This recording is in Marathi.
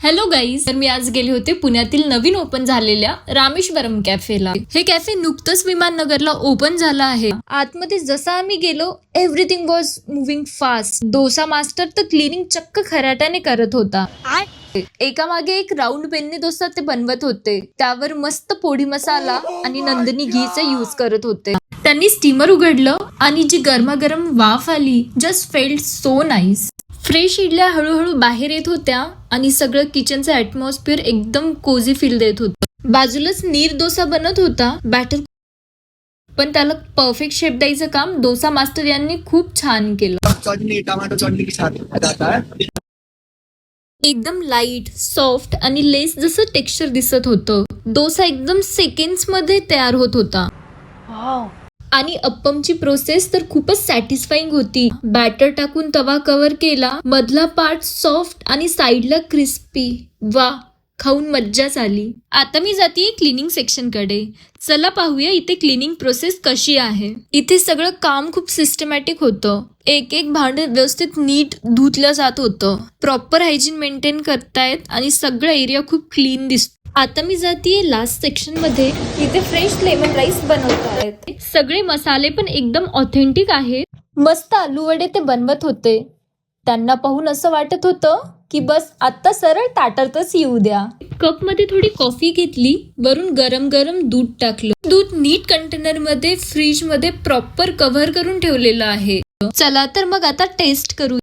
हॅलो गाईज, तर मी आज गेले होते पुण्यातील नवीन ओपन झालेल्या रामेश्वरम कॅफेला. हे कॅफे नुकतंच विमाननगरला ओपन झालं आहे. आतमध्ये जसा आम्ही गेलो, everything was moving fast. Dosa master तर क्लिनिंग चक्क खराट्याने करत होता. एका मागे एक राऊंड पेनने डोसा ते बनवत होते. त्यावर मस्त पोडी मसाला आणि नंदिनी घीचा यूज करत होते. त्यांनी स्टीमर उघडलं आणि जी गरमागरम वाफ आली, just felt so nice. Fresh इडल्या हळूहळू बाहेर येत होत्या आणि सगळं किचनचं ऍटमॉस्फिअर एकदम कोझी फील देत होतं. बाजूलाच नीर डोसा बनत होता. बॅटर पण त्याला परफेक्ट शेप द्यायचं काम डोसा मास्टर यांनी खूप छान केलं. चटनी टमाटो चटनी के साथ आता है. एकदम लाईट, सॉफ्ट आणि लेस जसं टेक्स्चर दिसत होतं. डोसा एकदम सेकंड्स मध्ये तयार होत होता. आणि अप्पमची प्रोसेस तर खूपच सॅटिस्फाईंग होती. बॅटर टाकून तवा कव्हर केला, मधला पार्ट सॉफ्ट आणि साईडला क्रिस्पी. वा, खाऊन मज्जाच आली. आता मी जातीये क्लिनिंग सेक्शन कडे. चला पाहूया इथे क्लिनिंग प्रोसेस कशी आहे. इथे सगळं काम खूप सिस्टमॅटिक होतं. एक एक भांडे व्यवस्थित नीट धुतलं जात होतं. प्रॉपर हायजीन मेंटेन करतायत आणि सगळं एरिया खूप क्लीन दिसतो. आता मी जातीये लास्ट सेक्शन मध्ये. इथे फ्रेश लेमन राईस बनवतायत. सगळे मसाले पण एकदम ऑथेंटिक आहेत. मस्त आलू वडे ते बनवत होते. त्यांना पाहून असं वाटत होतं की बस आता सरळ ताटातच येऊ द्या. कप मध्ये थोडी कॉफी घेतली, वरून गरम गरम दूध टाकलं. दूध नीट कंटेनर मध्ये फ्रीज मध्ये प्रॉपर कव्हर करून ठेवलेलं आहे. चला तर मग आता टेस्ट करू.